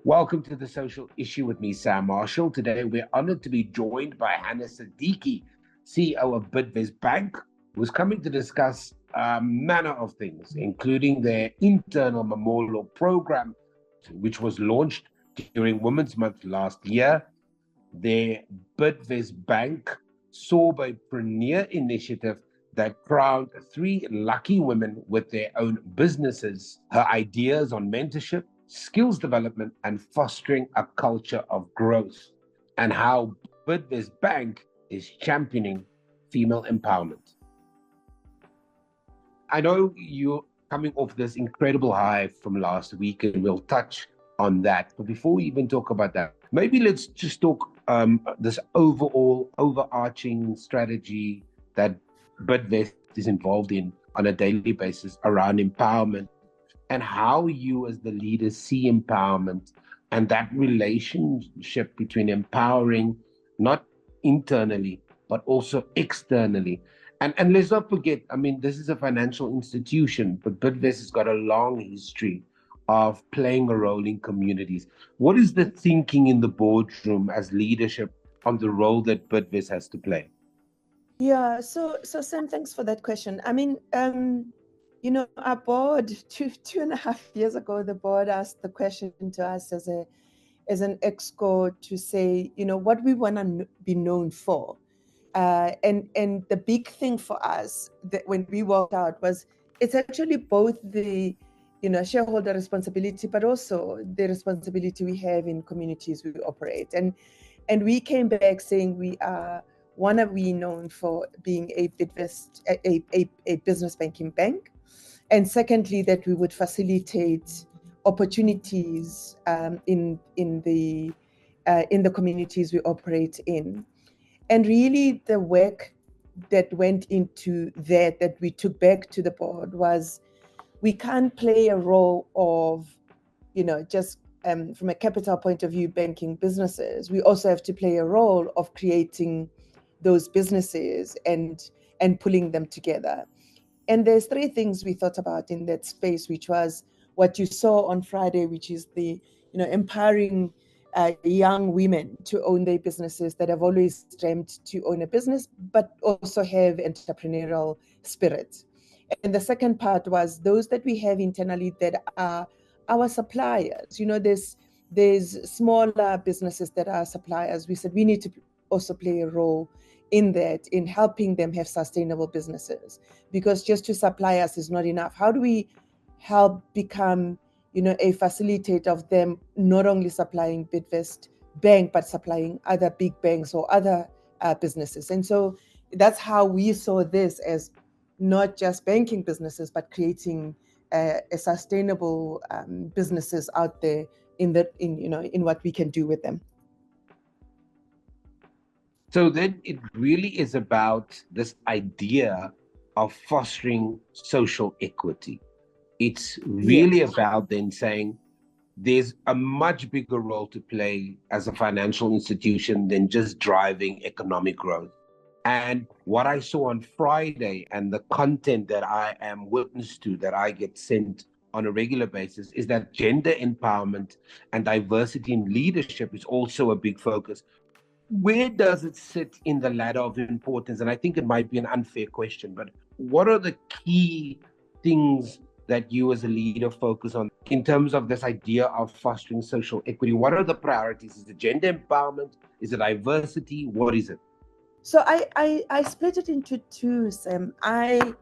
Welcome to The Social Issue with me, Sam Marshall. Today, we're honored to be joined by Hannah Sadiki, CEO of Bidvest Bank, who's coming to discuss a manner of things, including their internal Mmamollo Programme, which was launched during Women's Month last year, their Bidvest Bank Sorbet-Preneur initiative that crowned 3 lucky women with their own businesses, her ideas on mentorship, skills development, and fostering a culture of growth, and how Bidvest Bank is championing female empowerment. I know you're coming off this incredible high from last week, and we'll touch on that. But before we even talk about that, maybe let's just talk this overall overarching strategy that Bidvest is involved in on a daily basis around empowerment, and how you as the leader see empowerment and that relationship between empowering, not internally, but also externally. And let's not forget, I mean, this is a financial institution, but Bidvest has got a long history of playing a role in communities. What is the thinking in the boardroom as leadership on the role that Bidvest has to play? Yeah, so Sam, thanks for that question. I mean, our board two and a half years ago, the board asked the question to us as an exco to say, what we want to be known for. And the big thing for us that when we walked out was it's actually both the shareholder responsibility, but also the responsibility we have in communities we operate. And we came back saying we known for being a Bidvest, a business banking bank, and secondly that we would facilitate opportunities in the communities we operate in. And really the work that went into that we took back to the board was we can't play a role of, just from a capital point of view, banking businesses. We also have to play a role of creating those businesses and pulling them together. And there's 3 things we thought about in that space, which was what you saw on Friday, which is the, empowering young women to own their businesses that have always dreamed to own a business, but also have entrepreneurial spirit. And the second part was those that we have internally that are our suppliers. There's smaller businesses that are suppliers. We said we need to also play a role in that, in helping them have sustainable businesses, because just to supply us is not enough. How do we help become a facilitator of them not only supplying Bidvest Bank, but supplying other big banks or other businesses? And so that's how we saw this, as not just banking businesses, but creating a sustainable businesses out there in what we can do with them. So then it really is about this idea of fostering social equity. It's really about then saying there's a much bigger role to play as a financial institution than just driving economic growth. And what I saw on Friday and the content that I am witness to, that I get sent on a regular basis, is that gender empowerment and diversity in leadership is also a big focus. Where does it sit in the ladder of importance? And I think it might be an unfair question, but what are the key things that you as a leader focus on in terms of this idea of fostering social equity? What are the priorities? Is it gender empowerment? Is it diversity? What is it? So I split it into 2, Sam. I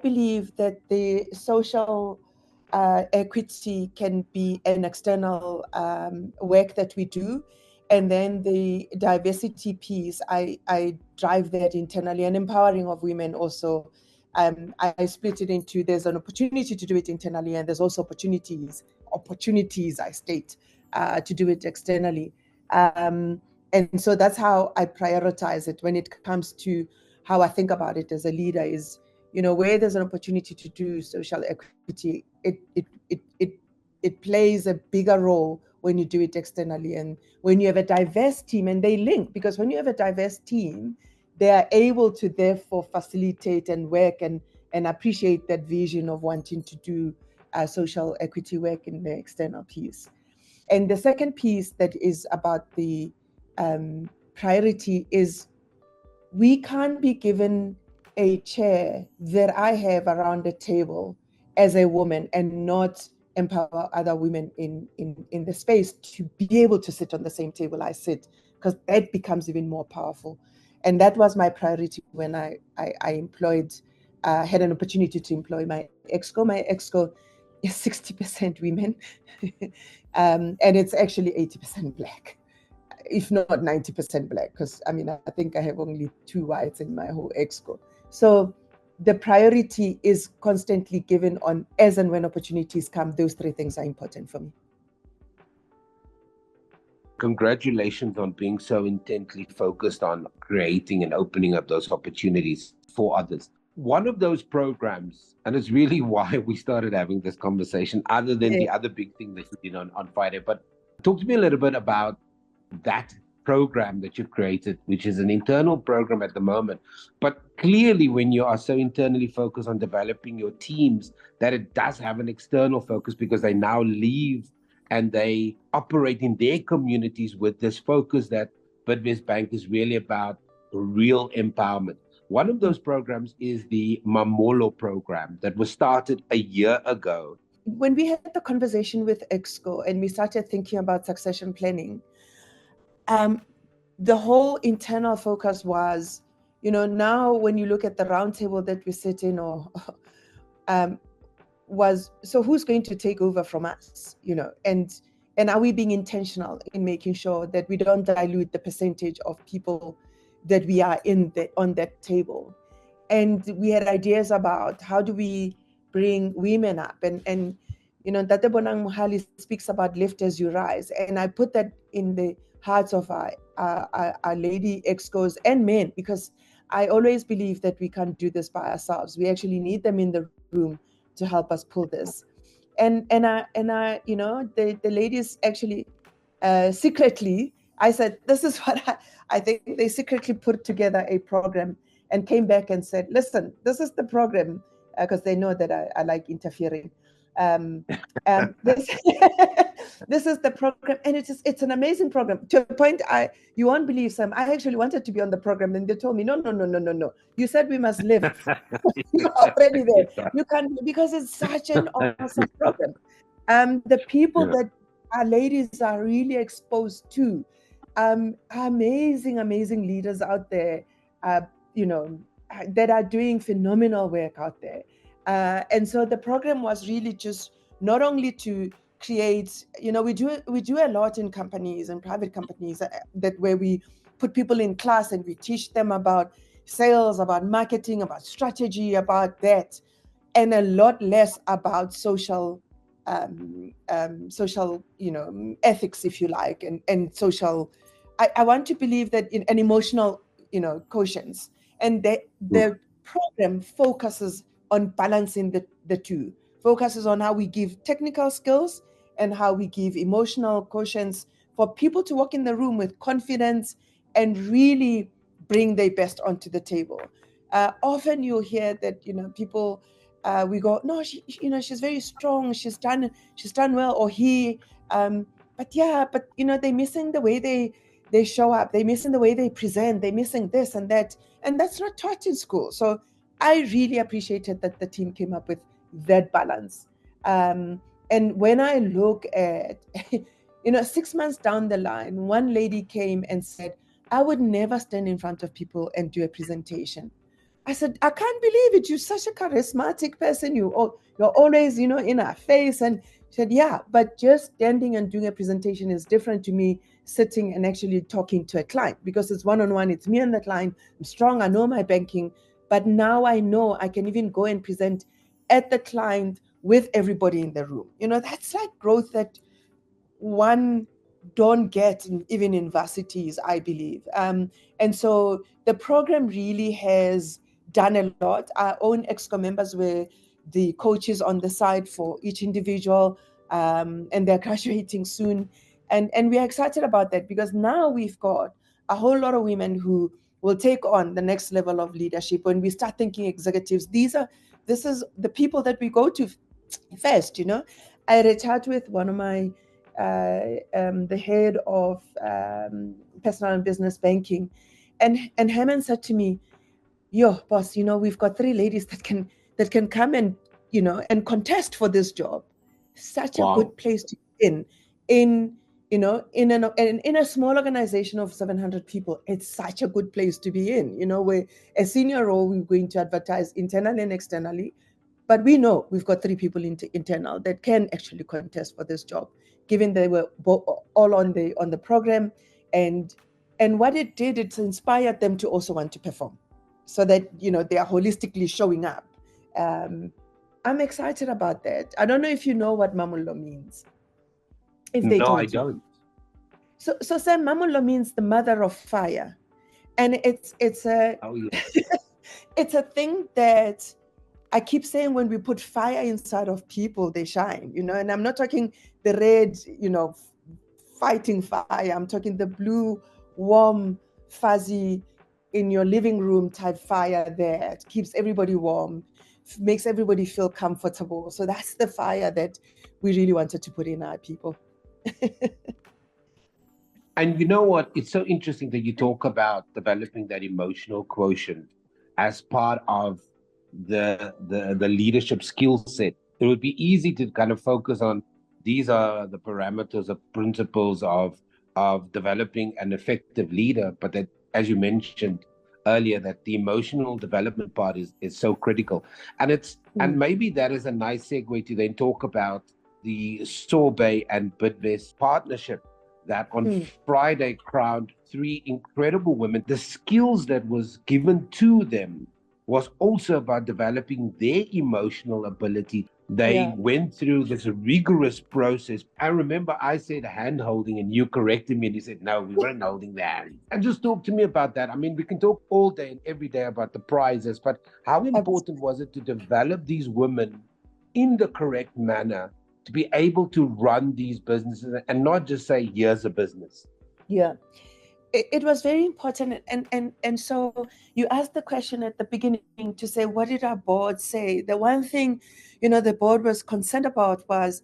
believe that the social equity can be an external work that we do, and then the diversity piece, I drive that internally, and empowering of women also. I split it into, there's an opportunity to do it internally, and there's also opportunities I state to do it externally. And so that's how I prioritize it when it comes to how I think about it as a leader, is, where there's an opportunity to do social equity, it plays a bigger role when you do it externally. And when you have a diverse team, and they link, because when you have a diverse team, they are able to therefore facilitate and work and appreciate that vision of wanting to do social equity work in the external piece. And the second piece that is about the priority is we can't be given a chair that I have around the table as a woman and not empower other women in the space to be able to sit on the same table I sit, because that becomes even more powerful. And that was my priority when I had an opportunity to employ my exco. My exco is 60% women, and it's actually 80% Black, if not 90% Black, because I mean, I think I have only 2 whites in my whole exco. So the priority is constantly given on as and when opportunities come. Those 3 things are important for me. Congratulations on being so intently focused on creating and opening up those opportunities for others. One of those programs, and it's really why we started having this conversation, other than the other big thing that you did on Friday, but talk to me a little bit about that program that you've created, which is an internal program at the moment. But clearly, when you are so internally focused on developing your teams, that it does have an external focus, because they now leave and they operate in their communities with this focus that Bidvest Bank is really about real empowerment. One of those programs is the Mmamollo Programme that was started a year ago. When we had the conversation with Exco and we started thinking about succession planning, the whole internal focus was, now when you look at the roundtable that we sit in, was, so who's going to take over from us, and are we being intentional in making sure that we don't dilute the percentage of people that we are on that table? And we had ideas about how do we bring women up, and Tate Bonang Mohali speaks about lift as you rise, and I put that in the hearts of our lady excos and men, because I always believe that we can't do this by ourselves. We actually need them in the room to help us pull this. And I the ladies actually secretly, I said, this is what I think they secretly put together a program and came back and said, listen, this is the program, because they know that I like interfering. This, this is the program, and it's an amazing program. To a point, you won't believe, Sam, I actually wanted to be on the program, and they told me, no. You said we must live. You're already there. You can't, because it's such an awesome program. The people that our ladies are really exposed to, amazing leaders out there, that are doing phenomenal work out there. And so the program was really just not only to create, we do a lot in companies and private companies that where we put people in class and we teach them about sales, about marketing, about strategy, about that, and a lot less about social, ethics, if you like, and social. I want to believe that in an emotional, quotient, and the program focuses on balancing the two, focuses on how we give technical skills and how we give emotional quotients for people to walk in the room with confidence and really bring their best onto the table. Often you'll hear that, people, we go, no, she's very strong, she's done well, or but they're missing the way they show up, they're missing the way they present, they're missing this and that, and that's not taught in school. So I really appreciated that the team came up with that balance. And when I look at, 6 months down the line, one lady came and said, I would never stand in front of people and do a presentation. I said, I can't believe it. You're such a charismatic person. You're always, in our face. And she said, yeah, but just standing and doing a presentation is different to me sitting and actually talking to a client, because it's one-on-one. It's me and the client. I'm strong. I know my banking. But now I know I can even go and present at the client with everybody in the room. That's like growth that one don't get even in varsities, I believe. And so the program really has done a lot. Our own EXCO members were the coaches on the side for each individual, and they're graduating soon. And we're excited about that, because now we've got a whole lot of women who will take on the next level of leadership. When we start thinking executives, this is the people that we go to First, I had a chat with one of my, the head of personal and business banking, and Herman said to me, "Yo, boss, we've got 3 ladies that can come and contest for this job." Such a good place to be in in a small organization of 700 people. It's such a good place to be in, where a senior role we're going to advertise internally and externally. But we know we've got 3 people internal that can actually contest for this job, given they were all on the program, and what it did, it inspired them to also want to perform, so that they are holistically showing up. I'm excited about that. I don't know if you know what Mmamollo means. If they No, I told you. don't. So Sam, Mmamollo means the mother of fire, and it's a Oh, yeah. it's a thing that I keep saying, when we put fire inside of people, they shine, and I'm not talking the red, fighting fire. I'm talking the blue, warm, fuzzy, in your living room type fire that keeps everybody warm, makes everybody feel comfortable. So that's the fire that we really wanted to put in our people. And you know what? It's so interesting that you talk about developing that emotional quotient as part of the leadership skill set. It would be easy to kind of focus on these are the parameters of principles of developing an effective leader, but that, as you mentioned earlier, that the emotional development part is so critical. And maybe that is a nice segue to then talk about the Sorbet and Bidvest partnership that on Friday crowned 3 incredible women. The skills that was given to them was also about developing their emotional ability. They went through this rigorous process. I remember I said hand holding, and you corrected me and you said, no, we weren't holding the hand. And just talk to me about that. I mean, we can talk all day and every day about the prizes, but how important was it to develop these women in the correct manner to be able to run these businesses and not just say, here's a business? Yeah. It was very important. And so you asked the question at the beginning to say, what did our board say? The one thing, the board was concerned about was,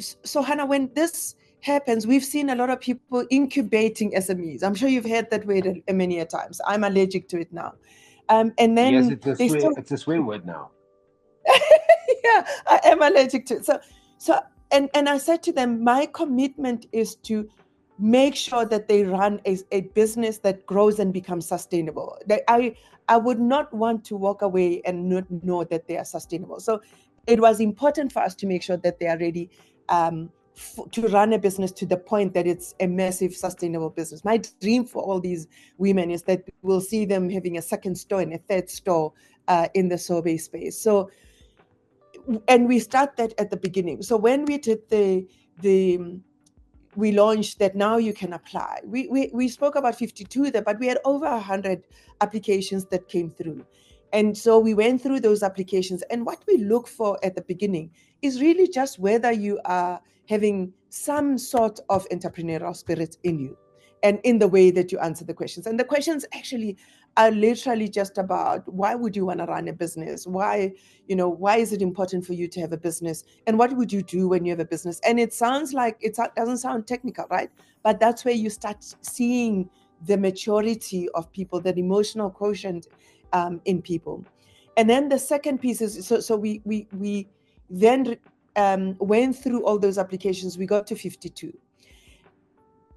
so Hannah, when this happens, we've seen a lot of people incubating SMEs. I'm sure you've heard that word many a times. I'm allergic to it now. And then yes, it's a swear word now. Yeah, I am allergic to it. So and I said to them, my commitment is to make sure that they run a business that grows and becomes sustainable. I would not want to walk away and not know that they are sustainable. So it was important for us to make sure that they are ready to run a business to the point that it's a massive sustainable business. My dream for all these women is that we'll see them having a second store and a third store in the sorbet space. So, and we start that at the beginning. So when we did we launched that now you can apply. We spoke about 52 there, but we had over 100 applications that came through. And so we went through those applications. And what we look for at the beginning is really just whether you are having some sort of entrepreneurial spirit in you and in the way that you answer the questions. And the questions actually are literally just about, why would you want to run a business? Why is it important for you to have a business? And what would you do when you have a business? And it sounds like, it doesn't sound technical, right? But that's where you start seeing the maturity of people, that emotional quotient in people. And then the second piece is, so we then went through all those applications. We got to 52.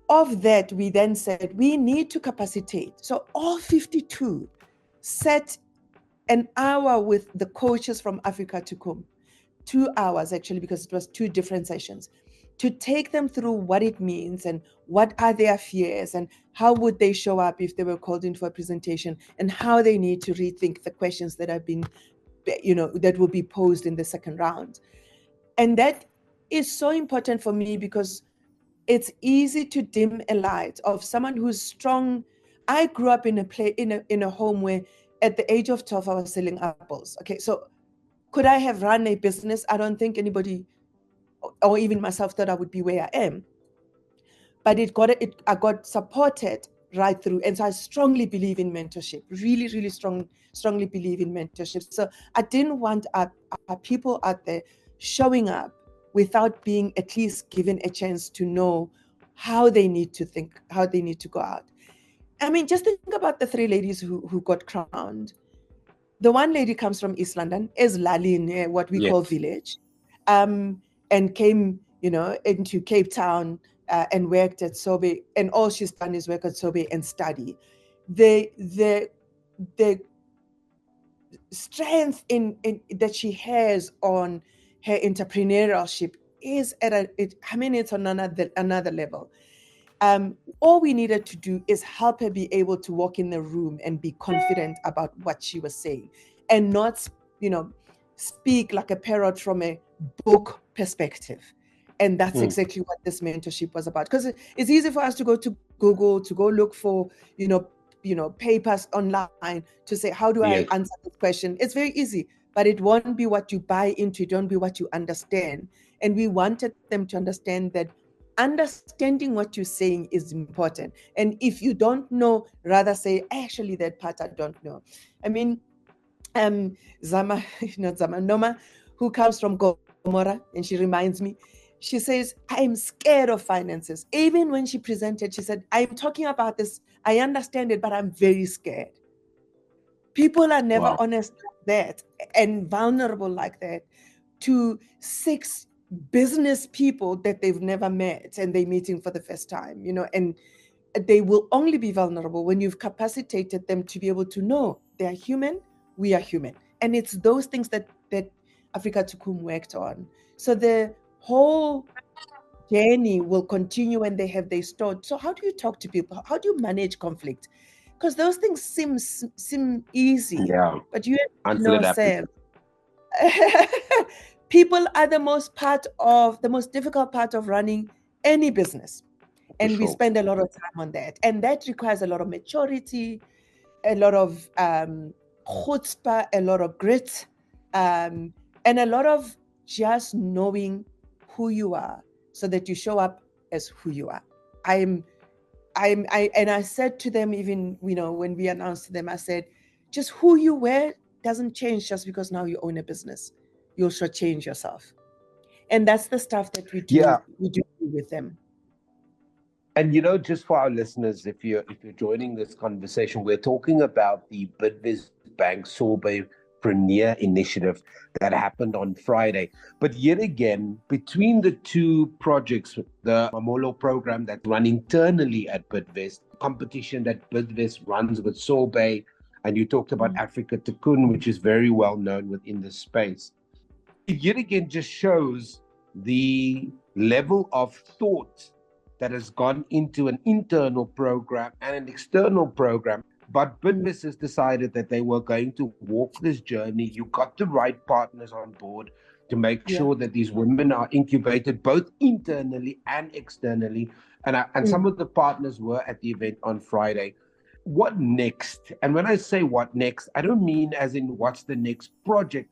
Of that, we then said, we need to capacitate. So all 52 set an hour with the coaches from Africa to come, 2 hours actually, because it was 2 different sessions, to take them through what it means and what are their fears and how would they show up if they were called in for a presentation, and how they need to rethink the questions that have been, that will be posed in the second round. And that is so important for me, because it's easy to dim a light of someone who's strong. I grew up in a home where at the age of 12 I was selling apples. Okay, so could I have run a business? I don't think anybody or even myself thought I would be where I am. But I got supported right through. And so I strongly believe in mentorship, really, really strongly believe in mentorship. So I didn't want our people out there showing up without being at least given a chance to know how they need to think, how they need to go out. I mean, just think about the three ladies who got crowned. The one lady comes from East London, is Lalin, what we call village, and came, into Cape Town and worked at Sobe, and all she's done is work at Sobe and study. The strength in that she has on her entrepreneurship is it's on another level. All we needed to do is help her be able to walk in the room and be confident about what she was saying, and not, speak like a parrot from a book perspective. And that's exactly what this mentorship was about. Because it's easy for us to go to Google, to go look for, papers online to say, how do I answer this question? It's very easy, but it won't be what you buy into. It won't be what you understand. And we wanted them to understand that understanding what you're saying is important. And if you don't know, rather say, actually, that part I don't know. I mean, Zama, not Zama, Noma, who comes from Gomora, and she reminds me, she says, I'm scared of finances. Even when she presented, she said, I'm talking about this, I understand it, but I'm very scared. People are never honest like that and vulnerable like that to 6 business people that they've never met and they're meeting for the first time, and they will only be vulnerable when you've capacitated them to be able to know they're human, we are human. And it's those things that Africa Tukum worked on. So the whole journey will continue when they have their story. So how do you talk to people? How do you manage conflict? Because those things seem easy, but you have to know, Sam, people are the most difficult part of running any business. And we spend a lot of time on that. And that requires a lot of maturity, a lot of chutzpah, a lot of grit, and a lot of just knowing who you are so that you show up as who you are. And I said to them, even, when we announced to them, I said, just who you were doesn't change just because now you own a business. You also change yourself. And that's the stuff that we do with them. And just for our listeners, if you're joining this conversation, we're talking about the Bidvest Bank Sorbet-Preneur initiative that happened on Friday. But yet again, between the two projects, the Mmamollo Programme that's run internally at Bidvest, competition that Bidvest runs with Sorbet, and you talked about Africa Tikkun, which is very well known within the space. It yet again just shows the level of thought that has gone into an internal program and an external program. But Bidvest has decided that they were going to walk this journey. You got the right partners on board to make sure that these women are incubated both internally and externally. And some of the partners were at the event on Friday. What next? And when I say what next, I don't mean as in what's the next project.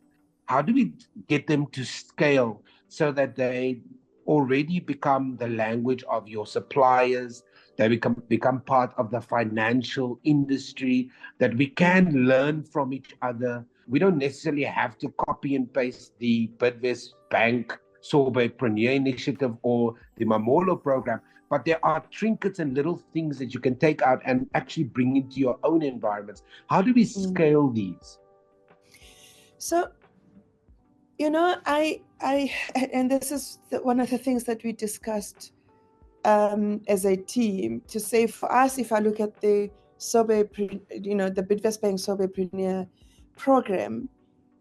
How do we get them to scale so that they already become the language of your suppliers, they become part of the financial industry, that we can learn from each other. We don't necessarily have to copy and paste the Bidvest Bank Sorbet-Preneur initiative or the Mmamollo Programme, but there are trinkets and little things that you can take out and actually bring into your own environments. How do we scale these? So, and this is one of the things that we discussed as a team, to say for us, if I look at the the Bidvest Bank Sorbet-Preneur program,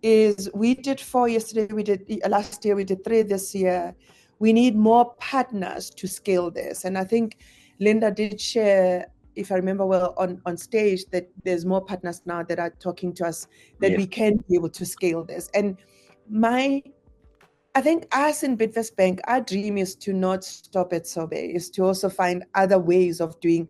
is we did 4 yesterday, we did last year, we did 3 this year. We need more partners to scale this. And I think Linda did share, if I remember well, on stage, that there's more partners now that are talking to us that we can be able to scale this. And I think us in Bidvest Bank, our dream is to not stop at Sorbet, is to also find other ways of doing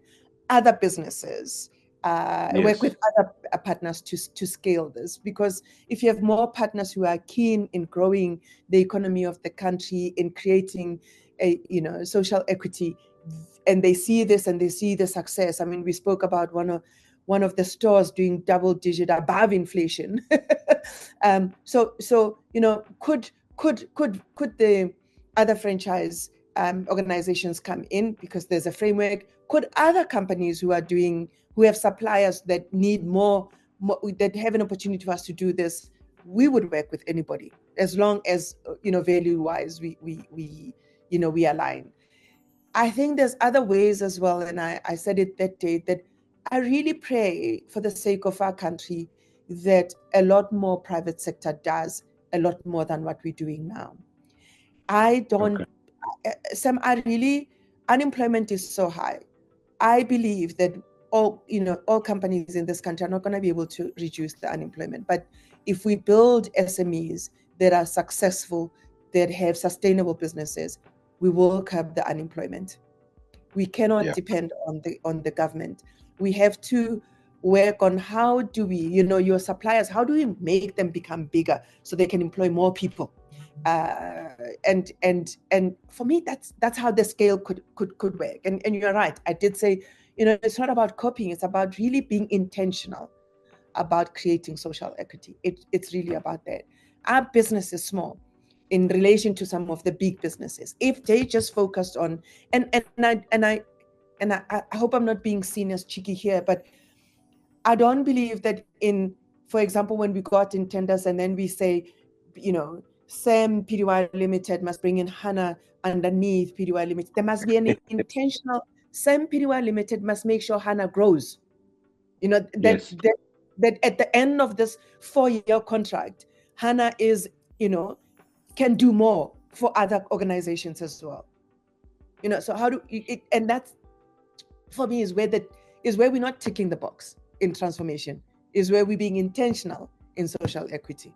other businesses, work with other partners to scale this. Because if you have more partners who are keen in growing the economy of the country, in creating social equity, and they see this and they see the success. I mean, we spoke about one one of the stores doing double digit above inflation. So could the other franchise organizations come in because there's a framework? Could other companies who have suppliers that need more, that have an opportunity for us to do this? We would work with anybody as long as value wise we align. I think there's other ways as well, and I said it that day, that I really pray for the sake of our country that a lot more private sector does a lot more than what we're doing now. I don't, Sam, unemployment is so high. I believe that all companies in this country are not going to be able to reduce the unemployment. But if we build SMEs that are successful, that have sustainable businesses, we will curb the unemployment. We cannot depend on the government. We have to work on how do we, your suppliers, how do we make them become bigger so they can employ more people? And for me, that's how the scale could work. And you're right. I did say, it's not about copying. It's about really being intentional about creating social equity. It's really about that. Our business is small in relation to some of the big businesses. If they just focused on, and I hope I'm not being seen as cheeky here, but I don't believe that for example, when we got in tenders and then we say, SAM PDY Limited must bring in HANA underneath PDY Limited. There must be an intentional, SAM PDY Limited must make sure HANA grows. That at the end of this 4-year contract, HANA can do more for other organizations as well. So how do it, and that's for me is where we're not ticking the box in transformation, is where we're being intentional in social equity.